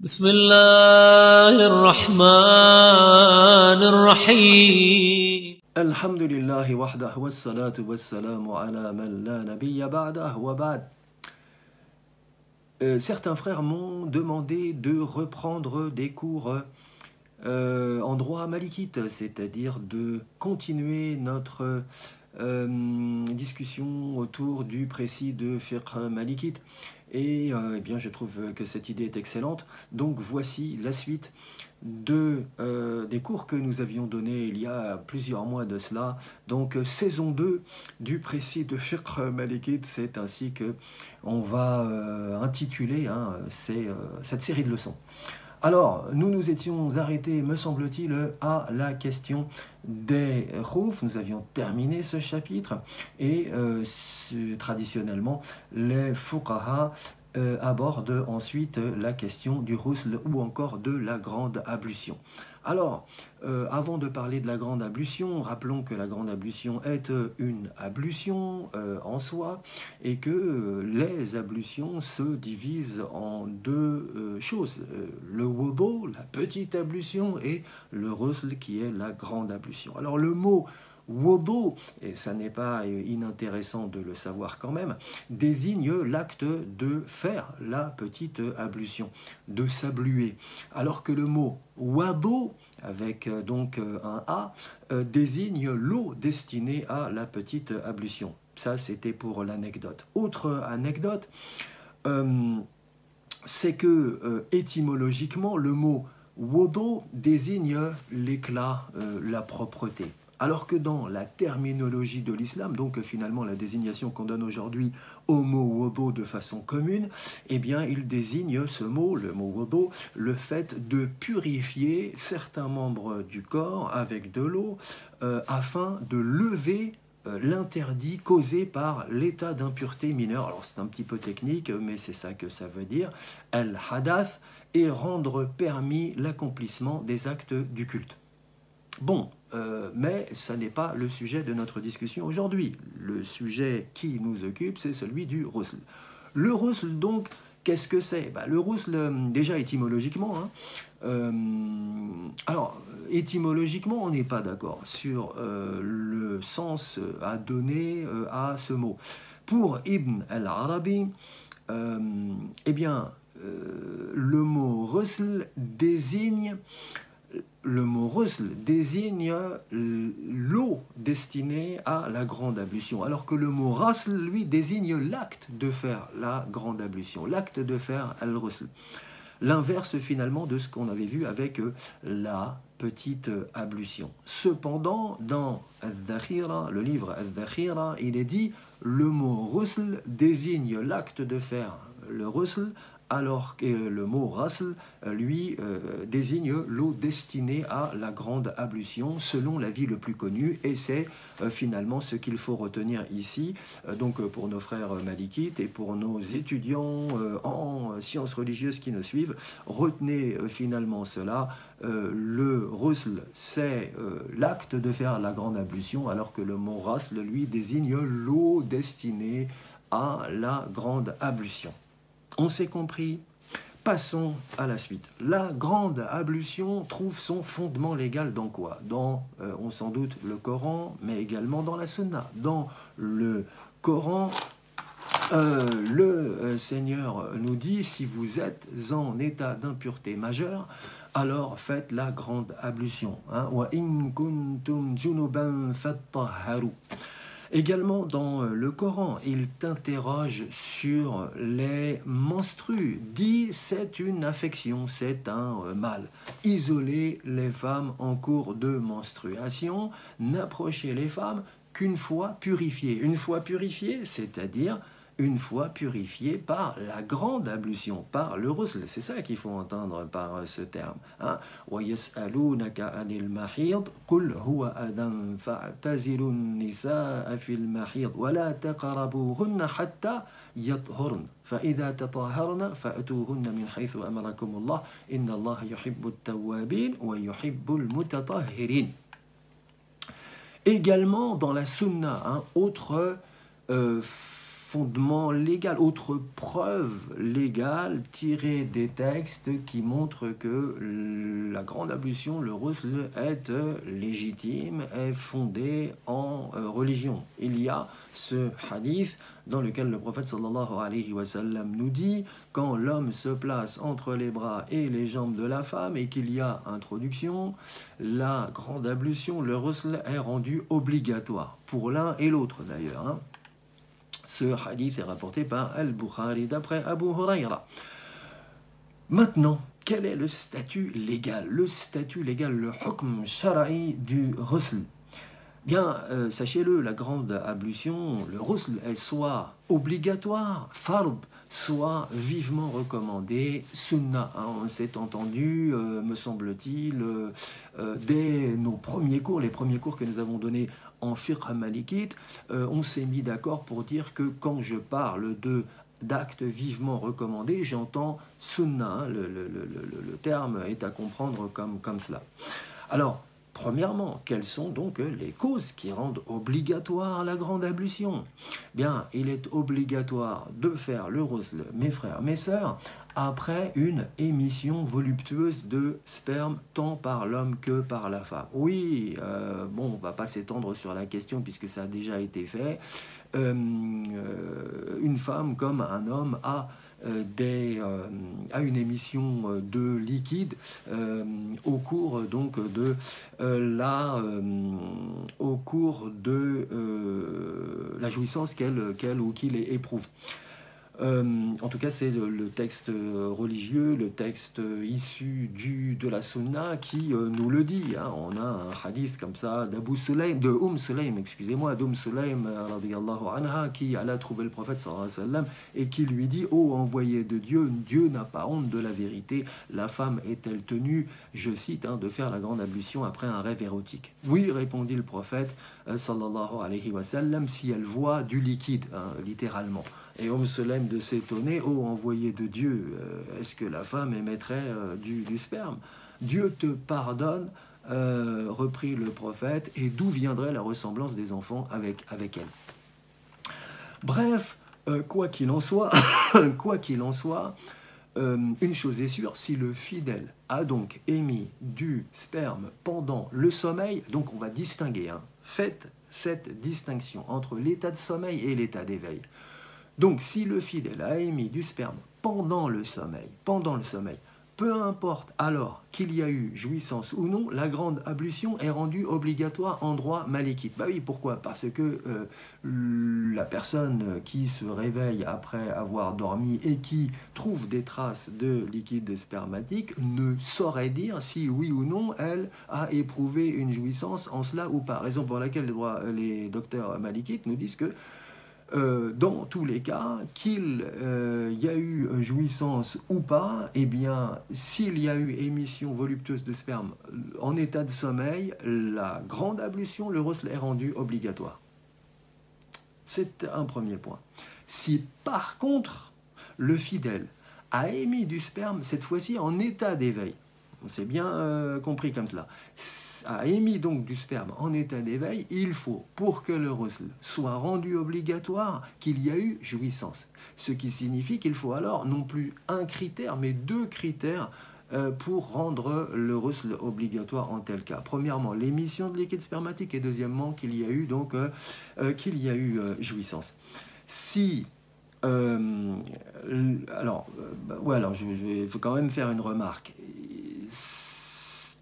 بسم الله الرحمن الرحيم الحمد لله وحده والصلاة والسلام على من لا نبي بعده وبعد. Certains frères m'ont demandé de reprendre des cours en droit malikite, c'est-à-dire de continuer notre discussion autour du précis de fiqh malikite. Et eh bien, je trouve que cette idée est excellente. Donc voici la suite des cours que nous avions donnés il y a plusieurs mois de cela. Donc saison 2 du précis de fiqh malikite, c'est ainsi que on va intituler cette série de leçons. Alors, nous nous étions arrêtés, me semble-t-il, à la question des khouf. Nous avions terminé ce chapitre et traditionnellement, les fuqaha abordent ensuite la question du ghusl ou encore de la grande ablution. Alors, avant de parler de la grande ablution, rappelons que la grande ablution est une ablution en soi et que les ablutions se divisent en deux choses. Le wudu, la petite ablution, et le ghusl qui est la grande ablution. Alors le mot wudu, et ça n'est pas inintéressant de le savoir quand même, désigne l'acte de faire la petite ablution, de s'abluer. Alors que le mot wadu, avec donc un A, désigne l'eau destinée à la petite ablution. Ça, c'était pour l'anecdote. Autre anecdote, c'est que étymologiquement, le mot wudu désigne l'éclat, la propreté. Alors que dans la terminologie de l'islam, donc finalement la désignation qu'on donne aujourd'hui au mot wudu de façon commune, eh bien il désigne ce mot, le mot wudu, le fait de purifier certains membres du corps avec de l'eau afin de lever l'interdit causé par l'état d'impureté mineure. Alors c'est un petit peu technique, mais c'est ça que ça veut dire, al-hadath, et rendre permis l'accomplissement des actes du culte. Bon, mais ça n'est pas le sujet de notre discussion aujourd'hui. Le sujet qui nous occupe, c'est celui du ghusl. Le ghusl, donc, qu'est-ce que c'est? Le ghusl, déjà étymologiquement, alors, étymologiquement, on n'est pas d'accord sur le sens à donner à ce mot. Pour Ibn al-Arabi, eh bien, le mot ghusl désigne l'eau destinée à la grande ablution, alors que le mot ghusl, lui, désigne l'acte de faire la grande ablution, l'acte de faire al-ghusl. L'inverse finalement de ce qu'on avait vu avec la petite ablution. Cependant, dans Al-Dhakhira, le livre Al-Dhakhira, il est dit le mot ghusl désigne l'acte de faire le ghusl, alors que le mot ghusl, lui, désigne l'eau destinée à la grande ablution, selon l'avis le plus connu, et c'est finalement ce qu'il faut retenir ici, donc pour nos frères malikites et pour nos étudiants en sciences religieuses qui nous suivent, retenez finalement cela, le ghusl, c'est l'acte de faire la grande ablution, alors que le mot ghusl, lui, désigne l'eau destinée à la grande ablution. On s'est compris? Passons à la suite. La grande ablution trouve son fondement légal dans quoi? Dans, on s'en doute, le Coran, mais également dans la Sunna. Dans le Coran, le Seigneur nous dit, si vous êtes en état d'impureté majeure, alors faites la grande ablution. Wa in kuntum junuban fattahharu. Également dans le Coran, il t'interroge sur les menstrues. Dit c'est une affection, c'est un mal. Isolez les femmes en cours de menstruation, n'approchez les femmes qu'une fois purifiées. Une fois purifiées, c'est-à-dire une fois purifié par la grande ablution, par le ghusl. C'est ça qu'il faut entendre par ce terme. وَيَسْأَلُونَكَ عَنِ الْمَحِيضِ قُلْ هُوَ أَذًى فَاعْتَزِلُوا النِّسَاءَ فِي الْمَحِيضِ وَلَا تَقْرَبُوهُنَّ حَتَّى يطهرن فإذا تطهرن فأتوهن من حيث أمركم الله إن الله يحب التوابين ويحب المتطهرين. Également dans la sunna, autre fondement légal, autre preuve légale tirée des textes qui montrent que la grande ablution, le ghusl, est légitime, est fondée en religion. Il y a ce hadith dans lequel le prophète sallallahu alayhi wa sallam nous dit quand l'homme se place entre les bras et les jambes de la femme et qu'il y a introduction, la grande ablution, le ghusl, est rendu obligatoire pour l'un et l'autre d'ailleurs. Hein. Ce hadith est rapporté par Al-Bukhari d'après Abu Huraira. Maintenant, quel est le statut légal? Le statut légal, le hukm shara'i du ghusl. Bien, sachez-le, la grande ablution, le ghusl est soit obligatoire, fard, soit vivement recommandé, sunnah. Hein, on s'est entendu, me semble-t-il, dès nos premiers cours, les premiers cours que nous avons donnés en fiqh malikite, on s'est mis d'accord pour dire que quand je parle d'actes vivement recommandés, j'entends sunnah. Hein, le terme est à comprendre comme cela. Alors, premièrement, quelles sont donc les causes qui rendent obligatoire la grande ablution? Bien, il est obligatoire de faire le ghusl, mes frères, mes sœurs, après une émission voluptueuse de sperme, tant par l'homme que par la femme. Oui, bon, on ne va pas s'étendre sur la question puisque ça a déjà été fait. Une femme comme un homme a une émission de liquide au cours donc de la jouissance qu'elle ou qu'il éprouve. En tout cas, c'est le texte religieux, le texte issu de la Sunna qui nous le dit. Hein. On a un hadith comme ça d'Umm Sulaym, d'Umm Sulaym radiyallahu anha, qui alla trouver le prophète sallallahu alayhi wa sallam et qui lui dit: ô envoyé de Dieu, Dieu n'a pas honte de la vérité. La femme est-elle tenue, je cite, hein, de faire la grande ablution après un rêve érotique? Oui, répondit le prophète sallallahu alayhi wa sallam, si elle voit du liquide, hein, littéralement. Et Umm Sulaym de s'étonner: ô envoyé de Dieu, est-ce que la femme émettrait du sperme? Dieu te pardonne, reprit le prophète, et d'où viendrait la ressemblance des enfants avec elle? Bref, quoi qu'il en soit, une chose est sûre, si le fidèle a donc émis du sperme pendant le sommeil, donc on va distinguer, hein, faites cette distinction entre l'état de sommeil et l'état d'éveil. Donc, si le fidèle a émis du sperme pendant le sommeil, peu importe alors qu'il y a eu jouissance ou non, la grande ablution est rendue obligatoire en droit malikite. Bah oui, pourquoi? Parce que la personne qui se réveille après avoir dormi et qui trouve des traces de liquide spermatique ne saurait dire si oui ou non elle a éprouvé une jouissance en cela ou pas. Raison pour laquelle les docteurs malikites nous disent que dans tous les cas, qu'il y a eu jouissance ou pas, eh bien, s'il y a eu émission voluptueuse de sperme en état de sommeil, la grande ablution, le ghusl, est rendu obligatoire. C'est un premier point. Si par contre, le fidèle a émis du sperme, cette fois-ci en état d'éveil, on s'est bien compris comme cela, a émis donc du sperme en état d'éveil, il faut, pour que le ghusl soit rendu obligatoire, qu'il y a eu jouissance. Ce qui signifie qu'il faut alors non plus un critère, mais deux critères pour rendre le ghusl obligatoire en tel cas. Premièrement, l'émission de liquide spermatique, et deuxièmement, qu'il y a eu donc jouissance. Si il faut quand même faire une remarque.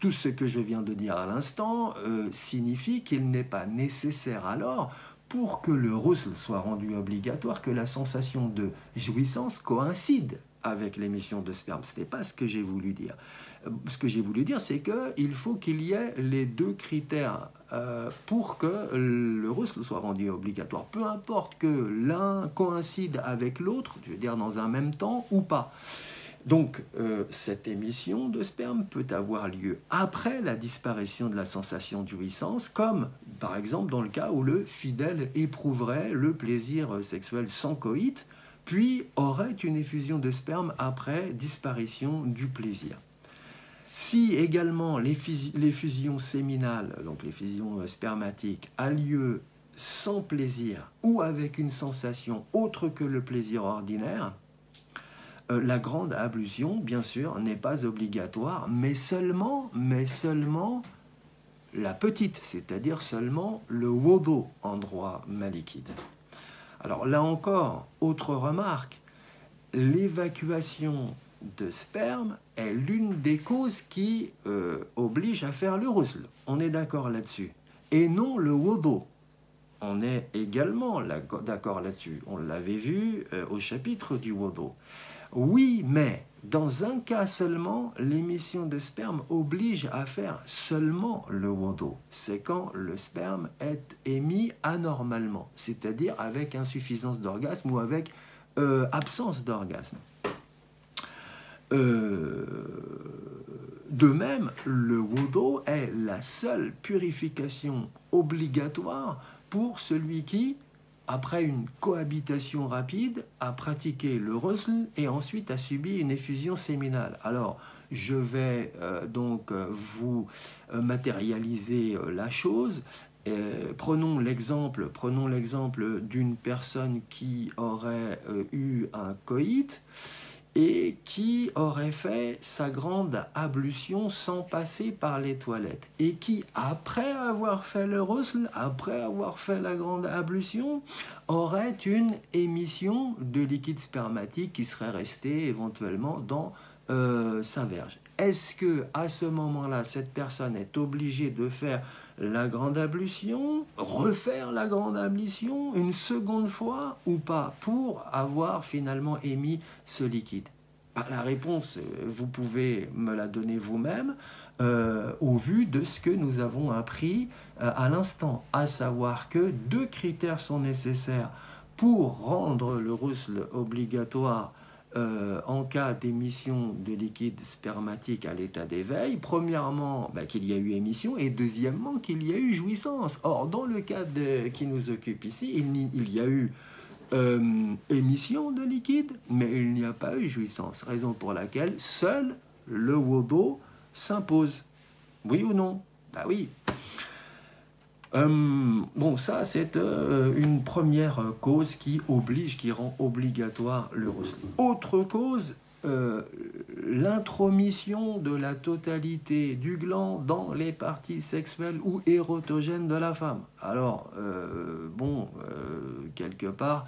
Tout ce que je viens de dire à l'instant signifie qu'il n'est pas nécessaire alors, pour que le ghusl soit rendu obligatoire, que la sensation de jouissance coïncide avec l'émission de sperme. Ce n'est pas ce que j'ai voulu dire. Ce que j'ai voulu dire, c'est qu'il faut qu'il y ait les deux critères pour que le ghusl soit rendu obligatoire. Peu importe que l'un coïncide avec l'autre, je veux dire dans un même temps ou pas. Donc, cette émission de sperme peut avoir lieu après la disparition de la sensation de jouissance, comme par exemple dans le cas où le fidèle éprouverait le plaisir sexuel sans coït, puis aurait une effusion de sperme après disparition du plaisir. Si également l'effusion séminale, donc l'effusion spermatique, a lieu sans plaisir ou avec une sensation autre que le plaisir ordinaire, la grande ablution, bien sûr, n'est pas obligatoire, mais seulement la petite, c'est-à-dire seulement le wudu en droit malikite. Alors là encore, autre remarque, l'évacuation de sperme est l'une des causes qui oblige à faire le ghusl. On est d'accord là-dessus. Et non le wudu. On est également d'accord là-dessus. On l'avait vu au chapitre du wudu. Oui, mais dans un cas seulement, l'émission de sperme oblige à faire seulement le wudu. C'est quand le sperme est émis anormalement, c'est-à-dire avec insuffisance d'orgasme ou avec absence d'orgasme. De même, le wudu est la seule purification obligatoire pour celui qui, après une cohabitation rapide, a pratiqué le ghusl et ensuite a subi une effusion séminale. Alors, je vais donc vous matérialiser la chose. Prenons l'exemple d'une personne qui aurait eu un coït et qui aurait fait sa grande ablution sans passer par les toilettes, et qui, après avoir fait le ghusl, après avoir fait la grande ablution, aurait une émission de liquide spermatique qui serait restée éventuellement dans sa verge. Est-ce que à ce moment-là, cette personne est obligée de faire la grande ablution, refaire la grande ablution une seconde fois ou pas pour avoir finalement émis ce liquide? La réponse, vous pouvez me la donner vous-même au vu de ce que nous avons appris à l'instant, à savoir que 2 critères sont nécessaires pour rendre le ghusl obligatoire en cas d'émission de liquide spermatique à l'état d'éveil. Premièrement, qu'il y a eu émission, et deuxièmement, qu'il y a eu jouissance. Or, dans le cas qui nous occupe ici, il y a eu émission de liquide, mais il n'y a pas eu jouissance. Raison pour laquelle seul le wudu s'impose. Oui ou non? Oui. Bon, ça, c'est une première cause qui rend obligatoire le ghusl. Autre cause, l'intromission de la totalité du gland dans les parties sexuelles ou érotogènes de la femme. Alors, quelque part,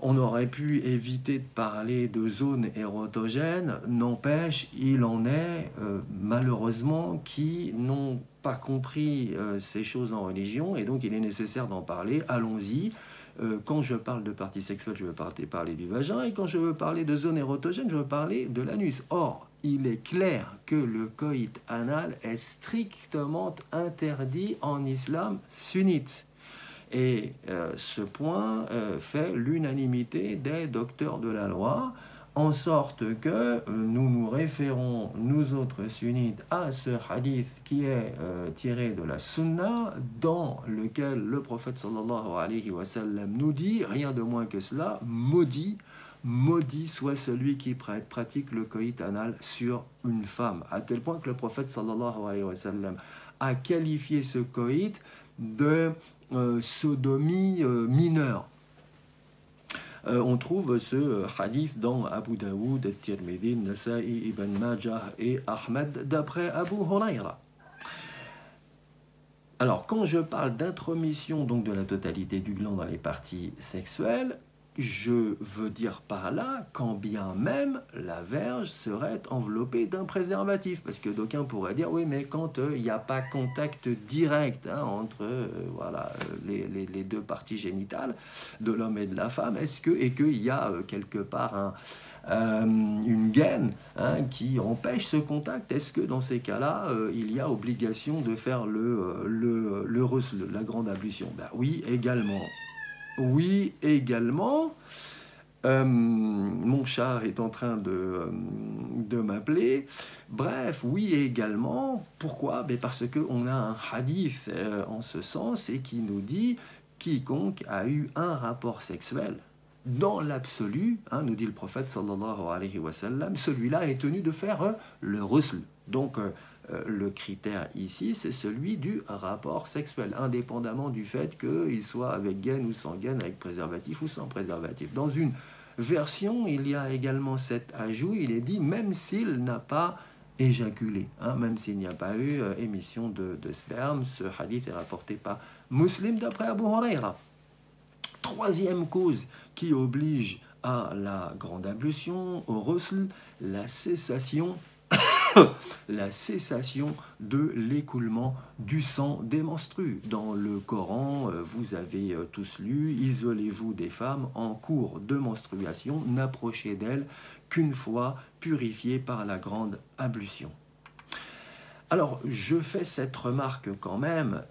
on aurait pu éviter de parler de zones érotogènes, n'empêche, il en est malheureusement qui n'ont pas compris ces choses en religion, et donc il est nécessaire d'en parler. Allons-y. Quand je parle de parties sexuelles, je veux parler du vagin, et quand je veux parler de zones érotogènes, je veux parler de l'anus. Or, il est clair que le coït anal est strictement interdit en islam sunnite. Et ce point fait l'unanimité des docteurs de la loi, en sorte que nous nous référons, nous autres sunnites, à ce hadith qui est tiré de la sunna, dans lequel le prophète sallallahu alayhi wa sallam nous dit, rien de moins que cela, maudit soit celui qui pratique le coït anal sur une femme, à tel point que le prophète sallallahu alayhi wa sallam a qualifié ce coït de sodomie mineure. On trouve ce hadith dans Abu Daoud, Tirmidhi, Nasa'i, Ibn Majah et Ahmad d'après Abu Huraira. Alors, quand je parle d'intromission donc de la totalité du gland dans les parties sexuelles, je veux dire par là quand bien même la verge serait enveloppée d'un préservatif. Parce que d'aucuns pourraient dire, oui, mais quand il n'y a pas contact direct entre les 2 parties génitales de l'homme et de la femme, et qu'il y a quelque part une gaine qui empêche ce contact, est-ce que dans ces cas-là, il y a obligation de faire le ghusl, la grande ablution? Oui, également. Oui, également. Mon char est en train de m'appeler. Bref, oui, également. Pourquoi? Parce qu'on a un hadith en ce sens, et qui nous dit quiconque a eu un rapport sexuel dans l'absolu, hein, nous dit le prophète sallallahu alayhi wa sallam, celui-là est tenu de faire le ghusl. Donc le critère ici, c'est celui du rapport sexuel, indépendamment du fait qu'il soit avec gaine ou sans gaine, avec préservatif ou sans préservatif. Dans une version, il y a également cet ajout, il est dit même s'il n'a pas éjaculé, hein, même s'il n'y a pas eu émission de sperme. Ce hadith est rapporté par Muslim d'après Abu Huraira. Troisième cause qui oblige à la grande ablution, au ghusl, la cessation de l'écoulement du sang des menstrues. Dans le Coran, vous avez tous lu, isolez-vous des femmes en cours de menstruation, n'approchez d'elles qu'une fois purifiées par la grande ablution. Alors, je fais cette remarque quand même,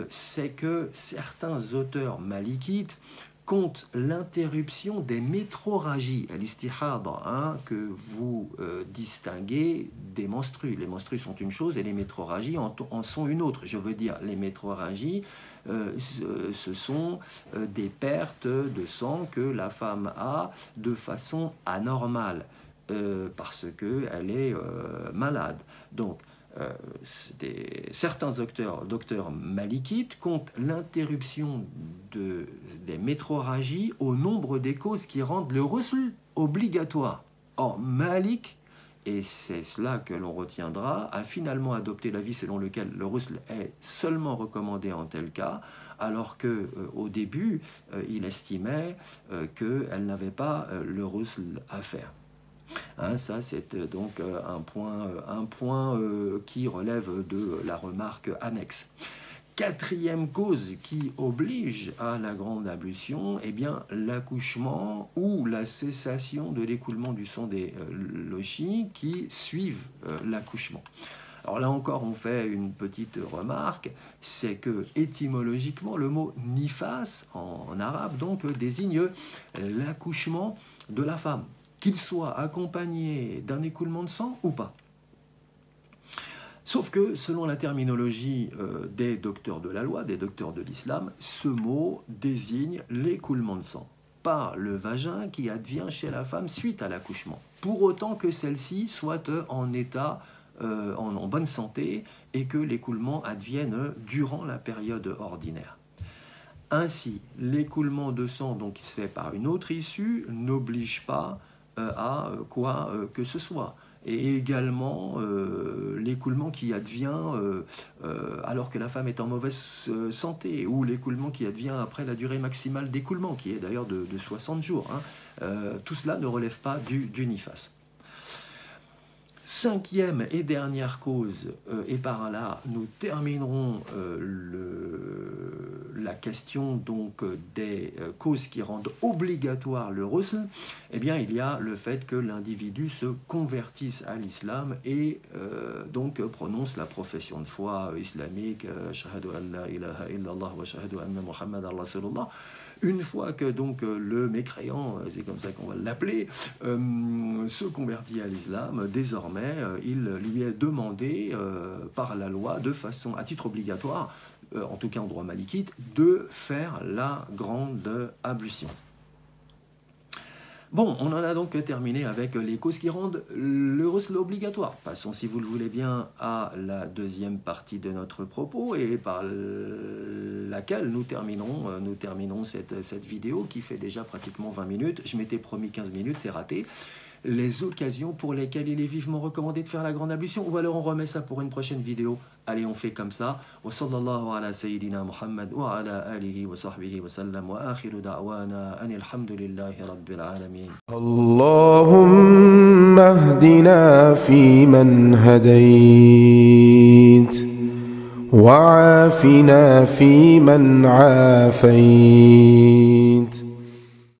c'est que certains auteurs malikites comptent l'interruption des métroragies, l'istihada, hein, que vous distinguez des menstrues. Les menstrues sont une chose et les métroragies en sont une autre. Je veux dire, les métroragies, ce sont des pertes de sang que la femme a de façon anormale, parce qu'elle est malade. Donc, certains docteurs malikites comptent l'interruption des métroragies au nombre des causes qui rendent le ghusl obligatoire. Or, Malik, et c'est cela que l'on retiendra, a finalement adopté l'avis selon lequel le ghusl est seulement recommandé en tel cas, alors qu'au début, il estimait qu'elle n'avait pas le ghusl à faire. Hein, ça, c'est donc un point qui relève de la remarque annexe. Quatrième cause qui oblige à la grande ablution, eh bien, l'accouchement ou la cessation de l'écoulement du sang des lochis qui suivent l'accouchement. Alors là encore, on fait une petite remarque, c'est que étymologiquement, le mot nifas en arabe donc désigne l'accouchement de la femme, qu'il soit accompagné d'un écoulement de sang ou pas. Sauf que, selon la terminologie des docteurs de la loi, des docteurs de l'islam, ce mot désigne l'écoulement de sang par le vagin qui advient chez la femme suite à l'accouchement, pour autant que celle-ci soit en état, en bonne santé, et que l'écoulement advienne durant la période ordinaire. Ainsi, l'écoulement de sang donc, qui se fait par une autre issue n'oblige pas à quoi que ce soit. Et également l'écoulement qui advient alors que la femme est en mauvaise santé, ou l'écoulement qui advient après la durée maximale d'écoulement, qui est d'ailleurs de 60 jours. Hein. Tout cela ne relève pas du nifas. Cinquième et dernière cause, et par là nous terminerons la question donc des causes qui rendent obligatoire le ghusl. Eh bien, il y a le fait que l'individu se convertisse à l'islam et donc prononce la profession de foi islamique, Ashhadu an la ilaha illallah wa ashhadu anna Muhammadan rasulullah. Une fois que donc le mécréant, c'est comme ça qu'on va l'appeler, se convertit à l'islam, désormais il lui est demandé par la loi, de façon à titre obligatoire, en tout cas en droit malikite, de faire la grande ablution. Bon, on en a donc terminé avec les causes qui rendent le ghusl obligatoire. Passons, si vous le voulez bien, à la deuxième partie de notre propos, et par laquelle nous terminons cette vidéo qui fait déjà pratiquement 20 minutes. Je m'étais promis 15 minutes, c'est raté. Les occasions pour lesquelles il est vivement recommandé de faire la grande ablution, ou alors on remet ça pour une prochaine vidéo. Allez, on fait comme ça. Wa sallallahu ala sayyidina Muhammad wa ala alihi wa sahbihi wa sallam wa akhiru da'wana anil hamdulillahi rabbil alamin. Allahumma hdina fi man hadayt wa afina fi man afayt.